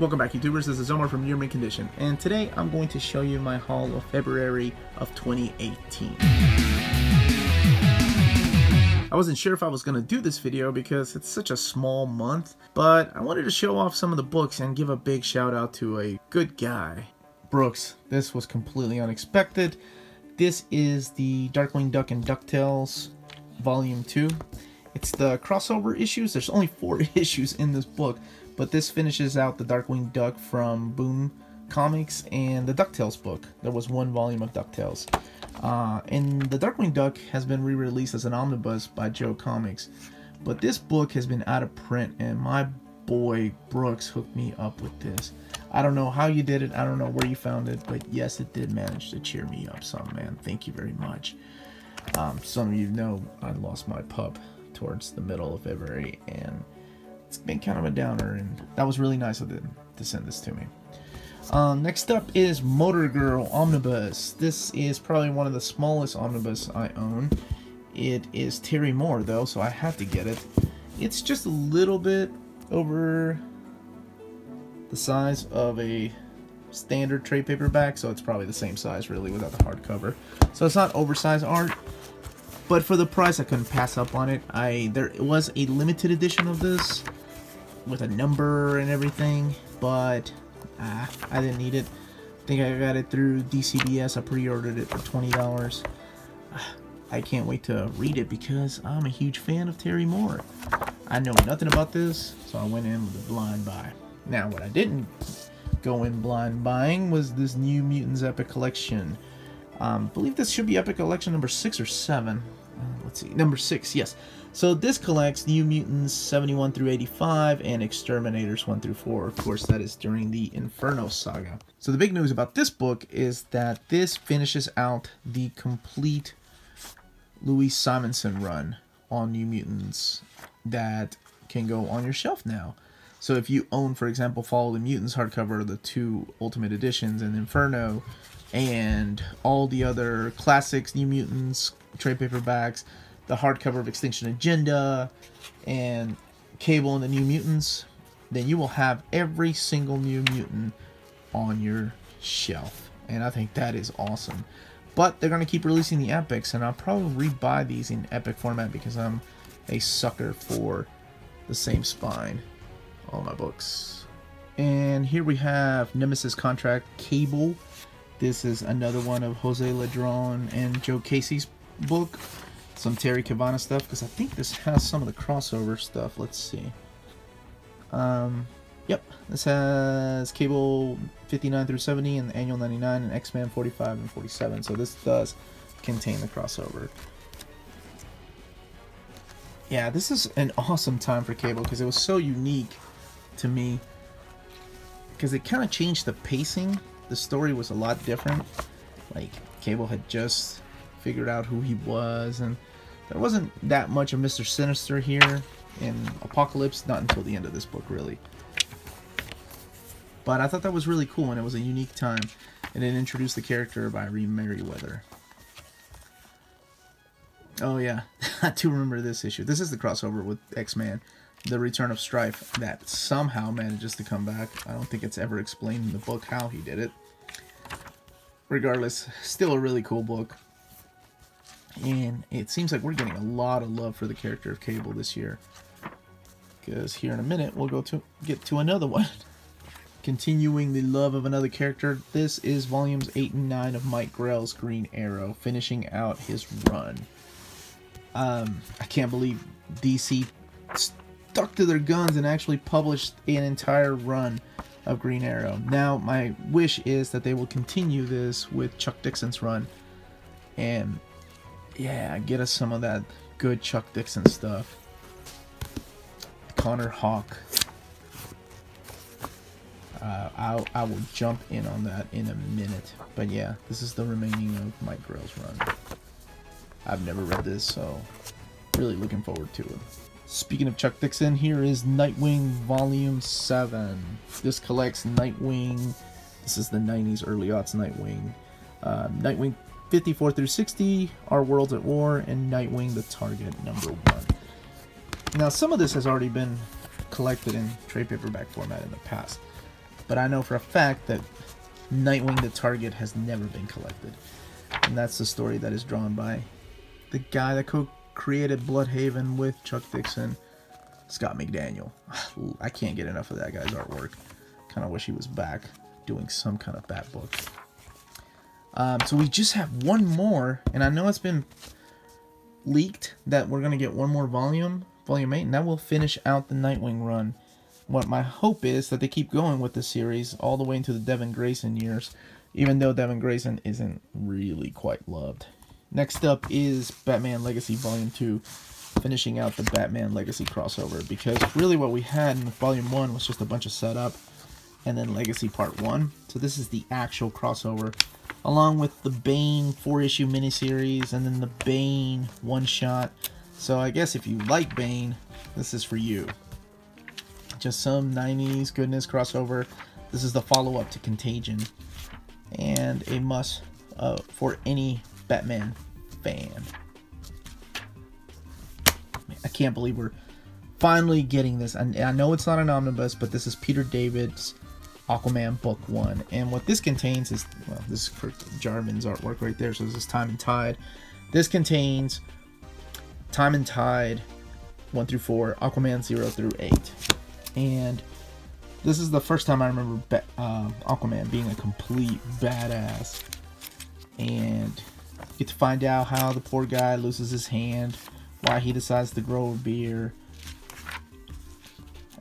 Welcome back, YouTubers. This is Omar from Your Mint Condition, and today I'm going to show you my haul of February of 2018. I wasn't sure if I was going to do this video because it's such a small month, but I wanted to show off some of the books and give a big shout out to a good guy. Brooks, this was completely unexpected. This is the Darkwing Duck and DuckTales Volume 2. It's the crossover issues. There's only 4 issues in this book, but this finishes out the Darkwing Duck from Boom Comics and the DuckTales book. There was 1 volume of DuckTales. And the Darkwing Duck has been re-released as an omnibus by Joe Comics. But this book has been out of print, and my boy Brooks hooked me up with this. I don't know how you did it, I don't know where you found it, but yes, it did manage to cheer me up some, man. Thank you very much. Some of you know I lost my pup towards the middle of February, and it's been kind of a downer, and that was really nice of them to send this to me. Next up is Motor Girl Omnibus. This is probably one of the smallest omnibus I own. It is Terry Moore though, so I had to get it. It's just a little bit over the size of a standard trade paperback, so it's probably the same size really without the hardcover. So it's not oversized art, but for the price I couldn't pass up on it. There was a limited edition of this with a number and everything, but I didn't need it. I think I got it through DCBS. I pre-ordered it for $20. I can't wait to read it because I'm a huge fan of Terry Moore. I know nothing about this, so I went in with a blind buy. Now, what I didn't go in blind buying was this New Mutants Epic Collection. I believe this should be Epic Collection number 6 or 7. Let's see, number 6, yes. So this collects New Mutants 71 through 85 and Exterminators 1 through 4. Of course, that is during the Inferno saga. So the big news about this book is that this finishes out the complete Louis Simonson run on New Mutants that can go on your shelf now. So if you own, for example, Follow the Mutants hardcover, the 2 Ultimate Editions, and Inferno, and all the other classics, New Mutants, trade paperbacks, the hardcover of Extinction Agenda, and Cable and the New Mutants, then you will have every single New Mutant on your shelf. And I think that is awesome. But they're going to keep releasing the Epics, and I'll probably rebuy these in Epic format because I'm a sucker for the same spine on my books. And here we have Nemesis Contract Cable. This is another one of Jose Ladron and Joe Casey's book. Some Terry Cabana stuff, because I think this has some of the crossover stuff. Let's see. Yep, this has Cable 59 through 70 and the Annual 99 and Xmen 45 and 47. So this does contain the crossover. Yeah, this is an awesome time for Cable because it was so unique to me. Because it kind of changed the pacing. The story was a lot different. Like, Cable had just figured out who he was, and there wasn't that much of Mr. Sinister here in Apocalypse, not until the end of this book, really. But I thought that was really cool, and it was a unique time, and it introduced the character by Irene Merriweather. Oh yeah, I do remember this issue. This is the crossover with X-Men, The Return of Strife, that somehow manages to come back. I don't think it's ever explained in the book how he did it. Regardless, still a really cool book. And it seems like we're getting a lot of love for the character of Cable this year. Because here in a minute, we'll get to another one. Continuing the love of another character, this is volumes 8 and 9 of Mike Grell's Green Arrow, finishing out his run. I can't believe DC stuck to their guns and actually published an entire run of Green Arrow. Now, my wish is that they will continue this with Chuck Dixon's run. And yeah, get us some of that good Chuck Dixon stuff. Connor Hawk. I will jump in on that in a minute. But yeah, this is the remaining of Mike Grell's run. I've never read this, so really looking forward to it. Speaking of Chuck Dixon, here is Nightwing Volume 7. This collects Nightwing. This is the 90s, early aughts Nightwing. Nightwing 54 through 60, Our World's at War, and Nightwing the Target #1. Now, some of this has already been collected in trade paperback format in the past. but I know for a fact that Nightwing the Target has never been collected. And that's the story that is drawn by the guy that co-created Bloodhaven with Chuck Dixon, Scott McDaniel. I can't get enough of that guy's artwork. Kind of wish he was back doing some kind of Bat book. So we just have one more, and I know it's been leaked that we're going to get one more volume 8, and that will finish out the Nightwing run. What my hope is that they keep going with the series all the way into the Devin Grayson years, even though Devin Grayson isn't really quite loved. Next up is Batman Legacy Volume 2, finishing out the Batman Legacy crossover, because really what we had in Volume 1 was just a bunch of setup, and then Legacy Part 1. So this is the actual crossover, along with the Bane 4-issue miniseries, and then the Bane one-shot. So I guess if you like Bane, this is for you. Just some 90s goodness crossover. This is the follow-up to Contagion, and a must for any Batman fan. I can't believe we're finally getting this. I know it's not an omnibus, but this is Peter David's Aquaman Book 1. And what this contains is, well, this is Kurt Jarman's artwork right there, so this is Time and Tide. This contains Time and Tide 1 through 4, Aquaman 0 through 8. And this is the first time I remember Aquaman being a complete badass. And you get to find out how the poor guy loses his hand, why he decides to grow a beard.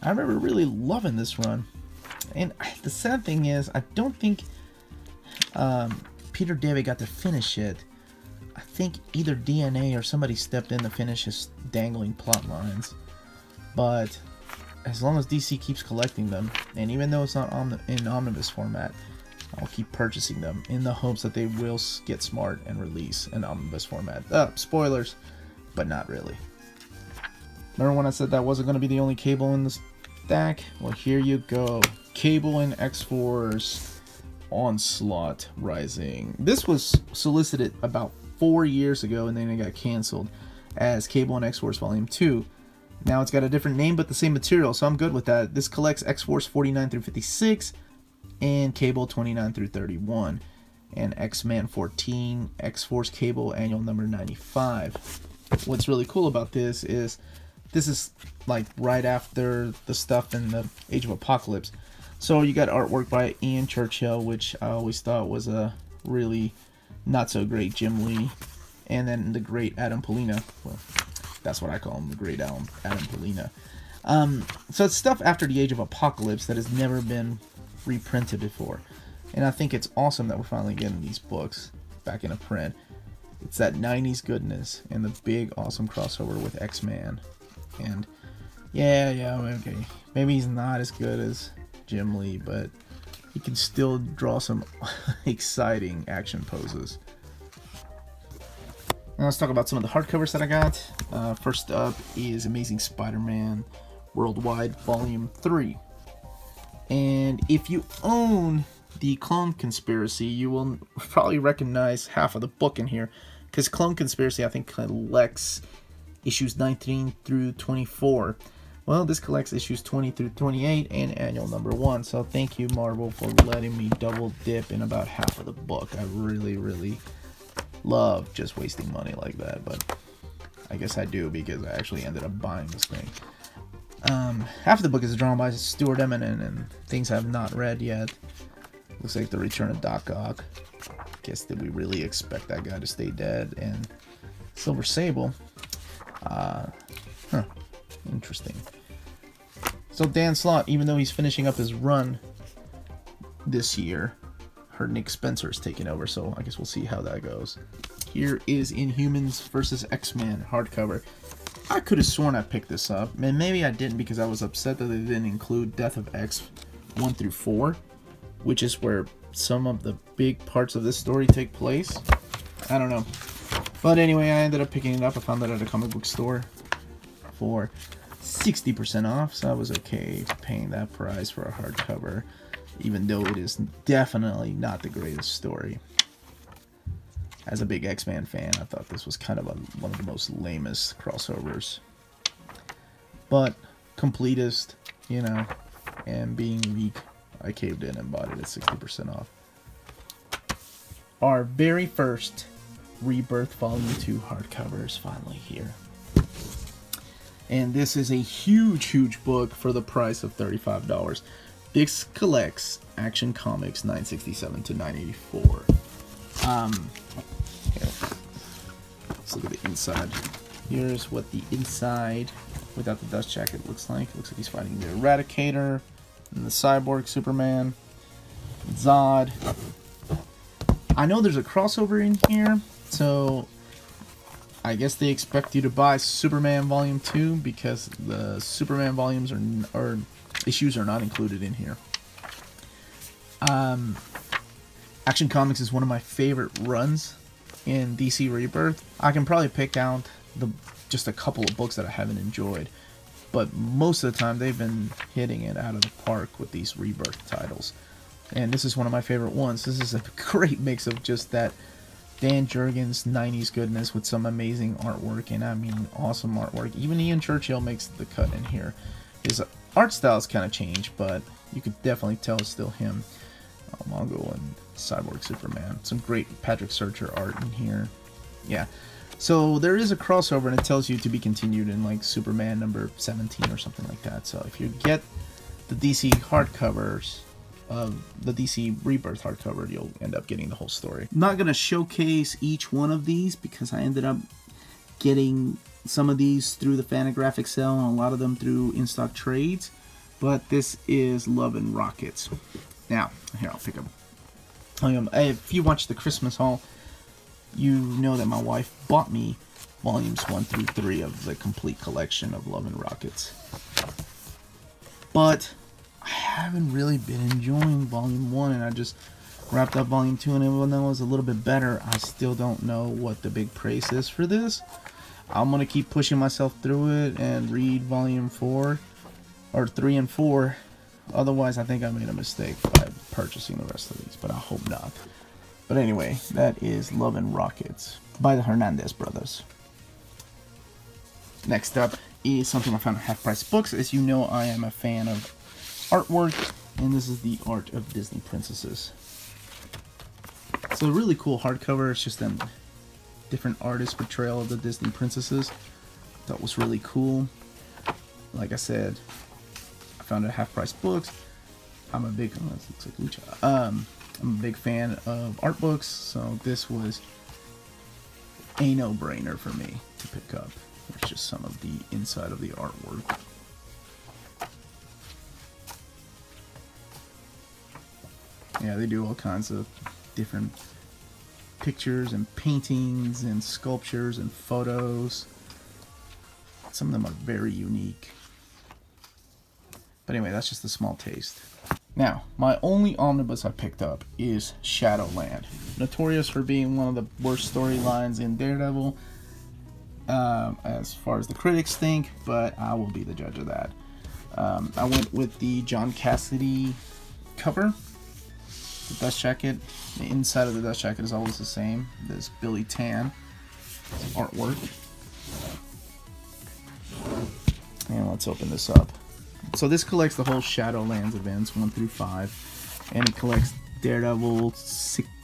I remember really loving this run. And the sad thing is, I don't think Peter David got to finish it. I think either DNA or somebody stepped in to finish his dangling plot lines. But as long as DC keeps collecting them, and even though it's not in omnibus format, I'll keep purchasing them in the hopes that they will get smart and release an omnibus format. Spoilers, but not really. Remember when I said that wasn't going to be the only Cable in the stack? Well, here you go. Cable and X-Force Onslaught Rising. This was solicited about 4 years ago, and then it got canceled as Cable and X-Force Volume 2. Now it's got a different name, but the same material, so I'm good with that. This collects X-Force 49 through 56, and Cable 29 through 31, and X-Men 14, X-Force Cable Annual Number 95. What's really cool about this is like right after the stuff in the Age of Apocalypse. So you got artwork by Ian Churchill, which I always thought was a really not so great Jim Lee, and then the great Adam Polina. Well, that's what I call him, the great Adam Polina. So it's stuff after the Age of Apocalypse that has never been reprinted before. And I think it's awesome that we're finally getting these books back in a print. It's that 90s goodness and the big awesome crossover with X-Men. And yeah, okay. Maybe he's not as good as Jim Lee, but he can still draw some exciting action poses. Now let's talk about some of the hardcovers that I got. First up is Amazing Spider-Man Worldwide Volume 3. And if you own the Clone Conspiracy, you will probably recognize half of the book in here, because Clone Conspiracy, I think, collects issues 19 through 24. Well, this collects issues 20 through 28 and Annual Number 1. So thank you, Marvel, for letting me double dip in about half of the book. I really love just wasting money like that, but I guess I do because I actually ended up buying this thing. Half of the book is drawn by Stuart Eminem, and things I have not read yet. Looks like the return of Doc Ock. Guess did we really expect that guy to stay dead? And Silver Sable. Interesting. So Dan Slott, even though he's finishing up his run this year, heard Nick Spencer's taking over, so I guess we'll see how that goes. Here is Inhumans versus X-Men hardcover. I could have sworn I picked this up, and maybe I didn't because I was upset that they didn't include Death of X 1 through 4, which is where some of the big parts of this story take place. I don't know. But anyway, I ended up picking it up. I found it at a comic book store for 60% off, so I was okay paying that price for a hardcover, even though it is definitely not the greatest story. As a big X-Men fan, I thought this was kind of one of the most lamest crossovers. But completist, you know, and being weak, I caved in and bought it at 60% off. Our very first Rebirth Volume 2 hardcover is finally here. And this is a huge book for the price of $35. This collects Action Comics 967 to 984. Here. Let's look at the inside. Here's what the inside without the dust jacket looks like. It looks like he's fighting the Eradicator and the Cyborg Superman, Zod. I know there's a crossover in here, so I guess they expect you to buy Superman Volume 2 because the Superman volumes or issues are not included in here. Action Comics is one of my favorite runs in DC Rebirth. I can probably pick out just a couple of books that I haven't enjoyed, but most of the time they've been hitting it out of the park with these Rebirth titles. And this is one of my favorite ones. This is a great mix of just that Dan Jurgens 90s goodness with some amazing artwork, and I mean awesome artwork. Even Ian Churchill makes the cut in here. His art style's kind of changed, but you could definitely tell it's still him. Mongo and Cyborg Superman. Some great Patrick Searcher art in here. Yeah. So there is a crossover, and it tells you to be continued in like Superman number 17 or something like that. So if you get the DC hardcovers, the DC Rebirth hardcover, you'll end up getting the whole story. I'm not going to showcase each one of these because I ended up getting some of these through the Fantagraphic sale and a lot of them through in-stock trades. But this is Love and Rockets. Now, here, I'll pick up. If you watch the Christmas haul, you know that my wife bought me volumes 1 through 3 of the complete collection of Love and Rockets. But I haven't really been enjoying Volume 1, and I just wrapped up Volume 2, and even though it was a little bit better, I still don't know what the big praise is for this. I'm going to keep pushing myself through it and read Volume 4, or 3 and 4. Otherwise, I think I made a mistake by purchasing the rest of these, but I hope not. But anyway, that is Love and Rockets by the Hernandez brothers. Next up is something I found at Half Price Books. As you know, I am a fan of artwork, and this is the art of Disney princesses. So a really cool hardcover. It's just a different artist portrayal of the Disney princesses. That was really cool. Like I said, I found it at Half Price Books. I'm a big I'm a big fan of art books, so this was a no-brainer for me to pick up. There's just some of the inside of the artwork. Yeah, they do all kinds of different pictures and paintings and sculptures and photos. Some of them are very unique. But anyway, that's just a small taste. Now, my only omnibus I picked up is Shadowland. Notorious for being one of the worst storylines in Daredevil, as far as the critics think, but I will be the judge of that. I went with the John Cassidy cover, the dust jacket. The inside of the dust jacket is always the same. This Billy Tan artwork. And let's open this up. So this collects the whole Shadowlands events 1 through 5, and it collects Daredevil,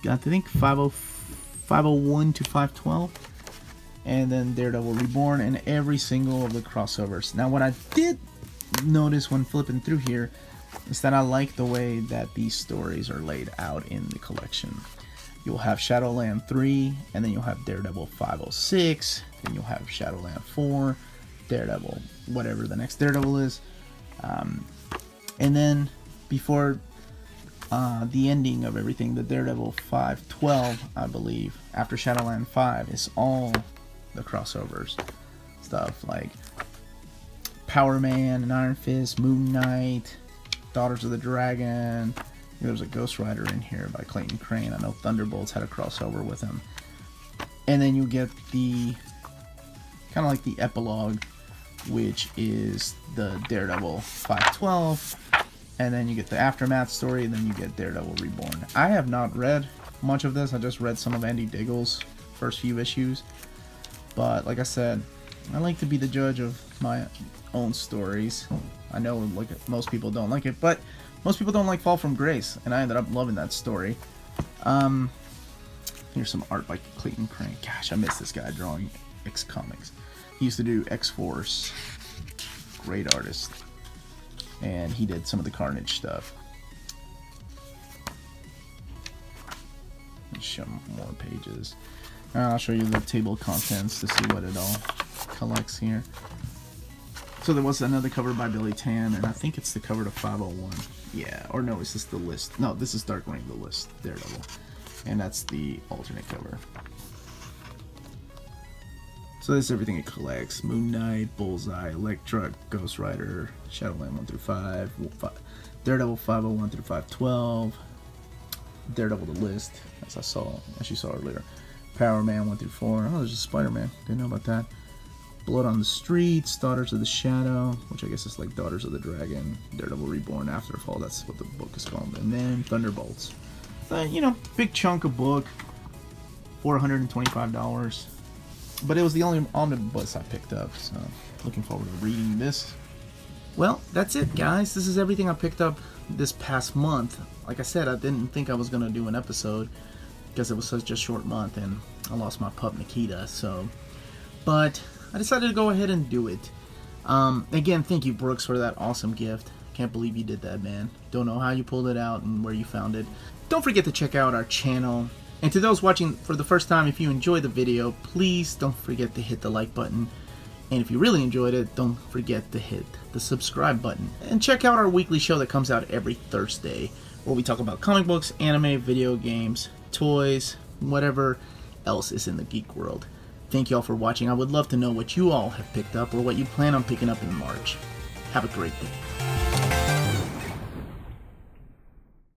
I think 501 to 512, and then Daredevil Reborn, and every single of the crossovers. Now, what I did notice when flipping through here is that I like the way that these stories are laid out in the collection. You'll have Shadowland 3, and then you'll have Daredevil 506, then you'll have Shadowland 4, Daredevil, whatever the next Daredevil is. And then before the ending of everything, the Daredevil 512, I believe, after Shadowland 5, is all the crossovers stuff like Power Man and Iron Fist, Moon Knight, Daughters of the Dragon. There's a Ghost Rider in here by Clayton Crane. I know Thunderbolts had a crossover with him. And then you get the kind of like the epilogue, which is the Daredevil 512, and then you get the Aftermath story, and then you get Daredevil Reborn. I have not read much of this. I just read some of Andy Diggle's first few issues, but like I said, I like to be the judge of my own stories. I know like most people don't like it, but Most people don't like Fall from Grace, and I ended up loving that story. Here's some art by Clayton Crane. Gosh, I miss this guy drawing X Comics. He used to do XForce. Great artist. And he did some of the Carnage stuff. Let's show more pages. I'll show you the table of contents to see what it all collects here. So there was another cover by Billy Tan, and I think it's the cover to 501. Yeah, or no, is this the list? No, this is Darkwing, the list, Daredevil. And that's the alternate cover. So this is everything it collects. Moon Knight, Bullseye, Elektra, Ghost Rider, Shadowland 1 through 5, Daredevil 501 through 512, Daredevil the list, as you saw earlier. Power Man 1 through 4. Oh, there's a Spider-Man. Didn't know about that. Blood on the Streets, Daughters of the Shadow, which I guess is like Daughters of the Dragon, Daredevil Reborn, Afterfall, that's what the book is called, and then Thunderbolts. You know, big chunk of book, $425, but it was the only omnibus I picked up, so looking forward to reading this. Well, that's it, guys. This is everything I picked up this past month. Like I said, I didn't think I was going to do an episode because it was such a short month, and I lost my pup Nikita, so... But I decided to go ahead and do it. Again, thank you, Brooks, for that awesome gift. Can't believe you did that, man. Don't know how you pulled it out and where you found it. Don't forget to check out our channel. And to those watching for the first time, if you enjoyed the video, please don't forget to hit the like button. And if you really enjoyed it, don't forget to hit the subscribe button. And check out our weekly show that comes out every Thursday, where we talk about comic books, anime, video games, toys, whatever else is in the geek world. Thank you all for watching. I would love to know what you all have picked up or what you plan on picking up in March. Have a great day.